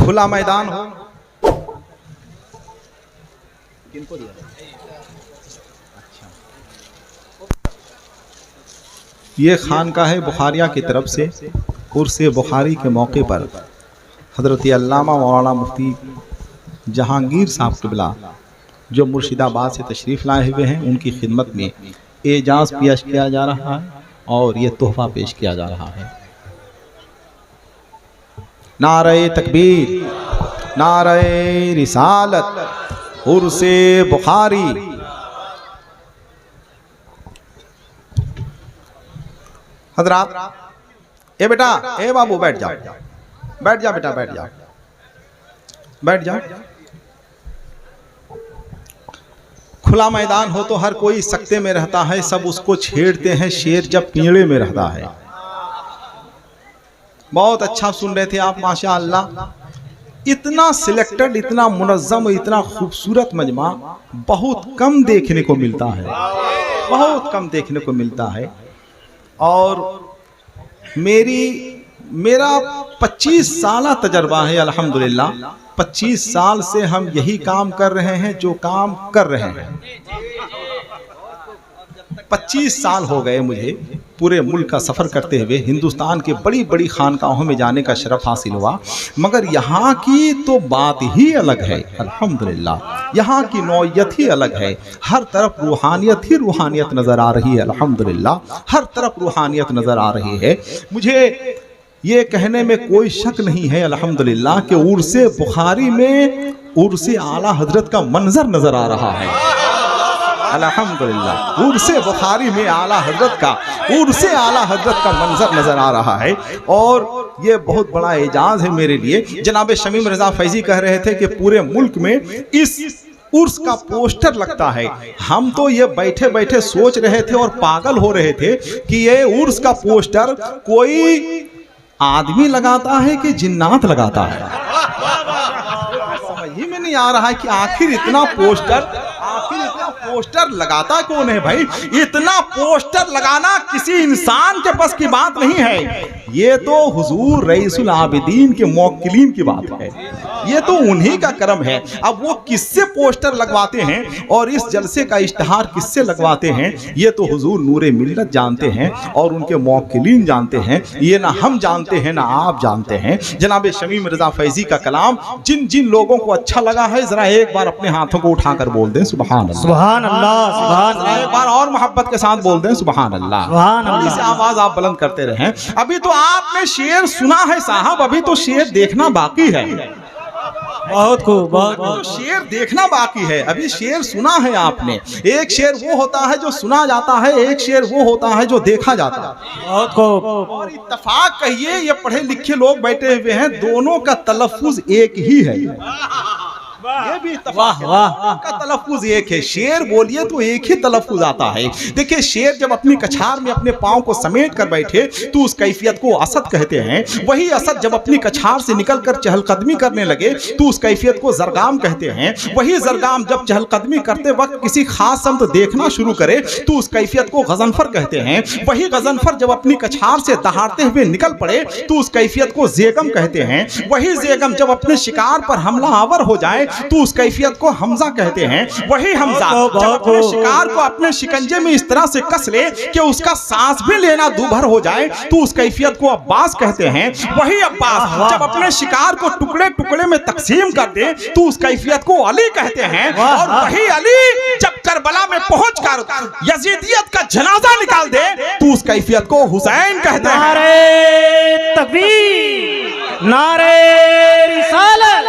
खुला मैदान हो। किनको दिया? अच्छा, ये खानकाह बुखारिया की तरफ से उर्स बुखारी के मौके पर हज़रत अल्लामा मौलाना मुफ्ती जहांगीर साहब क़िबला जो मुर्शिदाबाद से तशरीफ़ लाए हुए हैं, उनकी खिदमत में एजाज़ पेश किया जा रहा है और ये तोहफ़ा पेश किया जा रहा है। नारे तकबीर, नारे रिसालत, उर्से बुखारी। हजरात, ए बेटा, ए बाबू बैठ जाओ, बैठ जा बेटा, बैठ जाओ, बैठ जाओ। खुला मैदान हो तो हर कोई सकते में रहता है, सब उसको छेड़ते हैं शेर जब पिंजड़े में रहता है। बहुत अच्छा सुन रहे थे आप, माशाअल्लाह। इतना सिलेक्टेड, इतना मुनज़्ज़म, इतना खूबसूरत मजमा बहुत कम देखने को मिलता है, बहुत कम देखने को मिलता है। और मेरा 25 साल तजर्बा है अल्हम्दुलिल्लाह। 25 साल से हम यही काम कर रहे हैं जो काम कर रहे हैं। 25 साल हो गए मुझे पूरे मुल्क का सफ़र करते हुए। हिंदुस्तान के बड़ी बड़ी खानकाहों में जाने का शरफ हासिल हुआ, मगर यहाँ की तो बात ही अलग है अल्हम्दुलिल्लाह। यहाँ की नौयत ही अलग है। हर तरफ रूहानियत ही रूहानियत नज़र आ रही है अल्हम्दुलिल्लाह। हर तरफ रूहानियत नज़र आ रही है। मुझे ये कहने में कोई शक नहीं है अल्हम्दुलिल्लाह कि उर्से बुखारी में उर्से आला हजरत का मंजर नज़र आ रहा है अल्हम्दुलिल्लाह। उर्से बुखारी में आला हजरत का, उर्से आला हजरत का मंजर नज़र आ रहा है और ये बहुत बड़ा एजाज़ है मेरे लिए। जनाब शमीम रज़ा फैज़ी कह रहे थे कि पूरे मुल्क में इस उर्स का पोस्टर लगता है। हम तो ये बैठे बैठे सोच रहे थे और पागल हो रहे थे कि ये उर्स का पोस्टर कोई आदमी लगाता है कि जिन्नात लगाता है। समझ ही में नहीं आ रहा है कि आखिर इतना पोस्टर लगाता कौन है भाई। इतना पोस्टर लगाना किसी इंसान के बस की बात नहीं है। ये तो हुजूर रईसुल आबिदीन के मौक्किलीन की बात है, ये तो उन्हीं का करम है। अब वो किससे पोस्टर लगवाते हैं और इस जलसे का इश्तिहार किससे लगवाते हैं, ये तो हुजूर नूरे मिल्लत जानते हैं और उनके मौक्किलीन जानते हैं। ये ना हम जानते हैं ना आप जानते हैं। जनाब शमीम रज़ा फैज़ी का कलाम जिन जिन लोगों को अच्छा लगा है, जरा एक बार अपने हाथों को उठाकर बोल दें सुभान अल्लाह, सुभान अल्लाह, सुभान अल्लाह। एक बार और मोहब्बत के साथ बोल दें सुभान अल्लाह, सुभान अल्लाह। इसे आवाज आप बुलंद करते रहें। अभी तो आपने शेर सुना है साहब, अभी तो शेर देखना बाकी है। बहुत खूब, बहुत तो शेर देखना बाकी है। अभी शेर सुना है आपने। एक शेर वो होता है जो सुना जाता है, एक शेर वो होता है जो देखा जाता है। बहुत खूब। और इत्तफाक कहिए ये पढ़े लिखे लोग बैठे हुए हैं, दोनों का तलफ्फुज एक ही है। ये भी वाह वाह का तलफ्फुज एक है। शेर बोलिए तो एक ही तलफ्फुज आता है। देखिए शेर जब अपनी कछार में अपने पांव को समेट कर बैठे तो उस कैफियत को असद कहते हैं। वही असद जब अपनी कछार से निकलकर चहलकदमी करने लगे तो उस कैफियत को जरगाम कहते हैं। वही जरगाम जब चहलकदमी करते वक्त किसी खास समत देखना शुरू करे तो उस कैफियत को गजनफर कहते हैं। वही गजनफर जब अपनी कछार से दहाड़ते हुए निकल पड़े तो उस कैफियत को जेगम कहते हैं। वही जेगम जब अपने शिकार पर हमलावर हो जाए तो उस कैफियत को हमजा कहते हैं। वही हमजा जब अपने शिकार को अपने शिकंजे में इस तरह से कस ले कि उसका सांस भी लेना दूभर हो जाए तो उस कैफियत को अब्बास कहते हैं। वही अब्बास जब अपने शिकार को टुकड़े टुकड़े में तकसीम कर दे तो उस कैफियत को अली कहते हैं। और वही अली जब करबला में पहुंचकर यजीदियत का जनाजा निकाल दे तो उस कैफियत को हुसैन कहते हैं। नारे तकबीर, नारे रिसालत,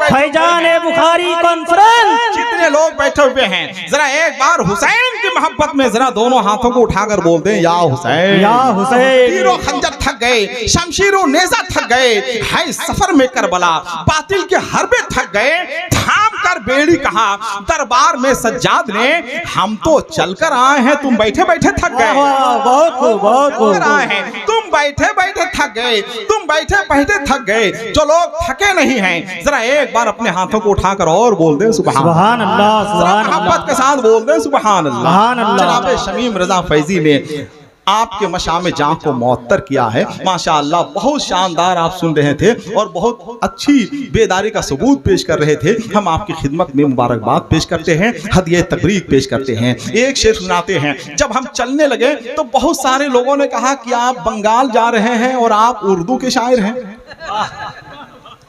फैजान बुखारी कॉन्फ्रेंस। जितने लोग बैठे हुए हैं जरा एक बार हुसैन की मोहब्बत में जरा दोनों हाथों को उठाकर बोल दें या हुसैन, या हुसैन। तीरों खंजर थक गए, शमशीरों नेजा थक गए, है सफर में करबला बातिल के हरबे थक गए। थाम कर बेड़ी कहा दरबार में सज्जाद ने, हम तो चलकर आए हैं तुम बैठे बैठे थक गए। बहुत खूब, बहुत खूब। आए हैं तुम बैठे बैठे थक गए, तुम बैठे बैठे थक गए। जो लोग थके नहीं हैं जरा एक बार अपने हाथों को उठाकर और बोल दें सुभान अल्लाह, सुभान अल्लाह। मोहब्बत के साथ बोल दें सुभान अल्लाह। जनाब शमीम रज़ा फैज़ी ने आपके मशाम जां को मुअत्तर किया है। माशाअल्लाह बहुत शानदार आप सुन रहे थे और बहुत अच्छी बेदारी का सबूत पेश कर रहे थे। हम आपकी खिदमत में मुबारकबाद पेश करते हैं, हदिया तबरीक पेश करते हैं। एक शेर सुनाते हैं। जब हम चलने लगे तो बहुत सारे लोगों ने कहा कि आप बंगाल जा रहे हैं और आप उर्दू के शायर हैं।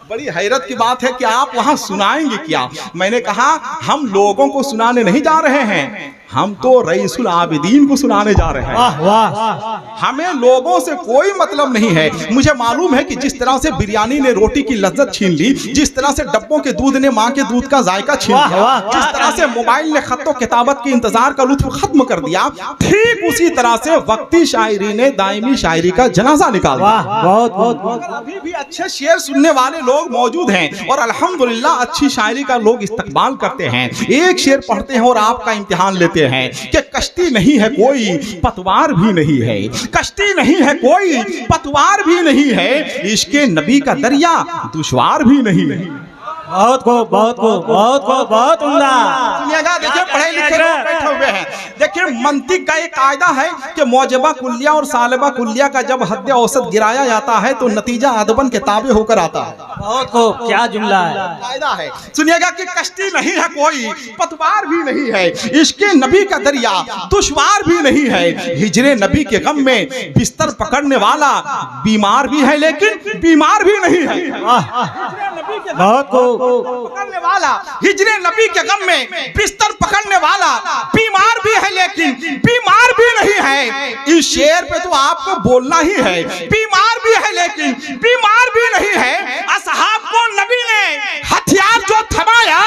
बड़ी हैरत की बात है कि आप वहां सुनाएंगे क्या। मैंने कहा हम लोगों को सुनाने नहीं जा रहे हैं, हम तो रईसुल आबिदीन को सुनाने जा रहे हैं। वाह वाह। हमें लोगों से कोई मतलब नहीं है। मुझे मालूम है कि जिस तरह से बिरयानी ने रोटी की लज्जत छीन ली, जिस तरह से डब्बों के दूध ने माँ के दूध का जायका छीन लिया, जिस तरह से मोबाइल ने खत्तो किताबत के इंतजार का लुत्फ खत्म कर दिया, ठीक उसी तरह से वक्ती शायरी ने दायमी शायरी का जनाजा निकाल दिया। बहुत अभी भी अच्छे शेर सुनने वाले लोग मौजूद हैं और अल्हम्दुलिल्लाह अच्छी शायरी का लोग इस्तकबाल करते हैं। एक शेर पढ़ते हैं और आपका इम्तिहान लेते हैं कि कश्ती नहीं है कोई पतवार भी नहीं है, कश्ती नहीं है कोई पतवार भी नहीं है, इश्के नबी का दरिया दुश्वार भी नहीं है। बहुत उम्दा। सुनिएगा, देखिए पढ़े लिखे लोग बैठे हुए हैं। देखिए मंतिक का एक कायदा है कि मौजबा कुल्लिया और सालिबा कुल्लिया का जब हद औसत गिराया जाता है तो नतीजा अदबन के ताबे होकर आता है। बहुत को क्या जुमला है, कायदा है। सुनिएगा कि कश्ती नहीं है कोई पतवार भी नहीं है, इसके नबी का दरिया दुश्वार भी नहीं है, हिजरे नबी के गम में बिस्तर पकड़ने वाला बीमार भी है लेकिन बीमार भी नहीं है। बहुत को पकड़ने वाला हिजरे नबी के गम में बिस्तर पकड़ने वाला बीमार भी है लेकिन बीमार भी नहीं है। इस शेर पे तो आपको बोलना ही है, बीमार भी है लेकिन बीमार भी नहीं है। असहाब को नबी ने हथियार जो थमाया,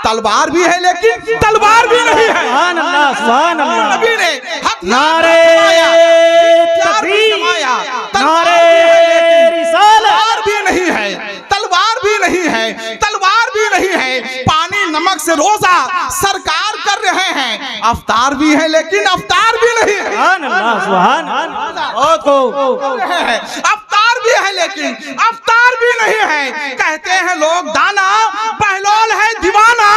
तलवार भी है लेकिन तलवार भी नहीं है। सुभान अल्लाह, सुभान अल्लाह। नबी ने नारे तकबीर, नारे रिसालत भी नहीं है, तलवार भी नहीं है, तलवार भी नहीं है। पानी नमक से रोजा सरकार कर रहे हैं, अफ्तार भी है लेकिन अफ्तार भी नहीं है। सुभान अल्लाह, सुभान अल्लाह। अफ्तार भी है लेकिन अफ्तार भी नहीं है। कहते हैं लोग दाना बहलोल है दीवाना,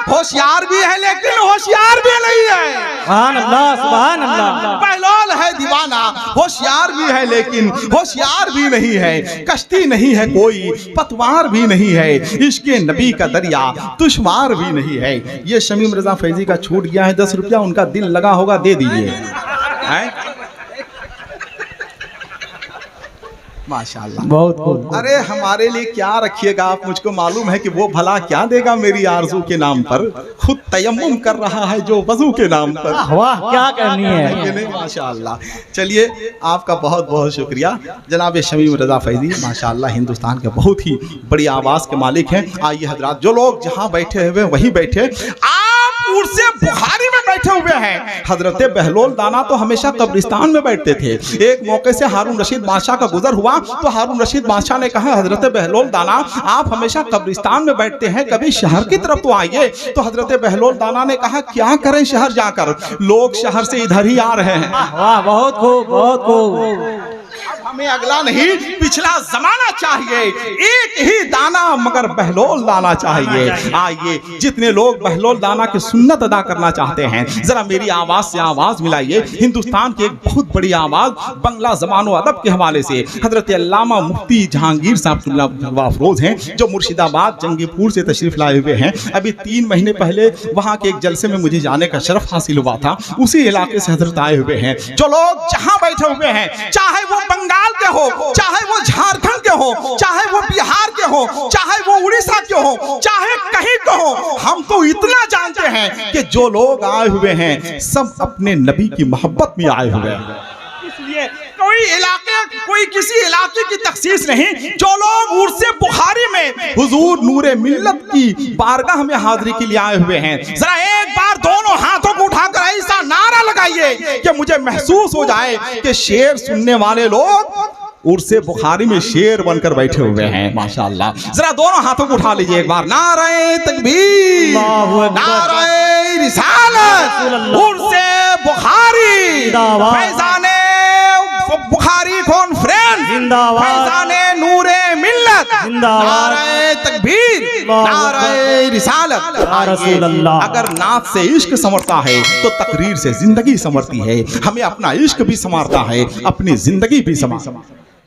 होशियार भी है लेकिन होशियार भी नहीं है। सुभान अल्लाह, सुभान अल्लाह। बहलोल है दीवाना, होशियार भी है लेकिन होशियार भी नहीं है। कश्ती नहीं है कोई पतवार भी नहीं है, इसके नबी का दरिया दुश्वार भी नहीं है। ये शमीम रजा फैजी का छूट गया है 10 रुपया, उनका दिल लगा होगा दे दीजिए। माशाल्लाह, बहुत। अरे हमारे लिए क्या रखिएगा आप, मुझको मालूम है कि वो भला क्या देगा मेरी आरज़ू के नाम पर। खुद तयम्मुम कर रहा है जो वजू के नाम पर। वाह, क्या करनी है। माशाल्लाह। चलिए आपका बहुत बहुत शुक्रिया जनाब शमीम रजा फैजी, माशाल्लाह हिंदुस्तान के बहुत ही बड़ी आवाज़ के मालिक हैं। आइए हजरात, जो लोग जहाँ बैठे हुए वहीं बैठे। आप उर्से बुखारी में बैठे हुए हैं। हजरत बहलोल दाना तो हमेशा कब्रिस्तान में बैठते थे। एक मौके से हारून रशीद बादशाह का गुजर हुआ तो हारून रशीद बादशाह ने कहा, हजरत बहलोल दाना आप हमेशा कब्रिस्तान में बैठते हैं, कभी शहर की तरफ तो आइए। तो हजरत बहलोल दाना ने कहा, क्या करें शहर जाकर, लोग शहर से इधर ही आ रहे हैं। वाह, बहुत खूब, बहुत खूब। हमें अगला नहीं पिछला जमाना चाहिए, एक ही दाना मगर बहलोल दाना चाहिए। आइए जितने लोग बहलोल दाना की सुन्नत अदा करना चाहते हैं, जरा मेरी आवाज से आवाज मिलाइए। हिंदुस्तान की एक बहुत बड़ी आवाज बंगला ज़बान व अदब के हवाले से हजरत अल्लामा मुफ्ती जहांगीर साहब अफरोज हैं, जो मुर्शिदाबाद जंगीपुर से तशरीफ लाए हुए हैं। अभी 3 महीने पहले वहाँ के एक जलसे में मुझे जाने का शरफ हासिल हुआ था, उसी इलाके से हजरत आए हुए हैं। जो लोग जहाँ बैठे हुए हैं, चाहे वो बंगाल के हो, चाहे वो झारखंड के हो, चाहे वो बिहार के हो, चाहे वो उड़ीसा के हो, चाहे कहीं के हो, हम तो इतना जानते हैं कि जो लोग आए हुए हैं सब अपने नबी की मोहब्बत में आए हुए हैं। इसलिए कोई किसी इलाके की तखसीस नहीं। जो लोग उर्से बुखारी में हुजूर नूरे मिल्लत की बारगाह में हाजिरी के लिए आए हुए हैं, जरा एक बार दोनों हाथों को उठाकर ऐसा नारा लगाइए कि मुझे महसूस हो जाए कि शेर सुनने वाले लोग उर्से बुखारी में शेर बनकर बैठे हुए हैं। माशाअल्लाह, जरा दोनों हाथों को उठा लीजिए एक बार। नारे तकबीर, नारे रिसालत, उर्से बुखारी, फैजाने बुखारी कॉन्फ्रेंस, फैजाने नूरे मिल्लत, सुन्नत, जिंदाबाद। नारे तकबीर, नारे रिसालत। या रसूल अल्लाह। अगर नात से इश्क संवरता है तो तकरीर से जिंदगी संवरती है। हमें अपना इश्क भी संवारता है, अपनी जिंदगी भी संवारता है।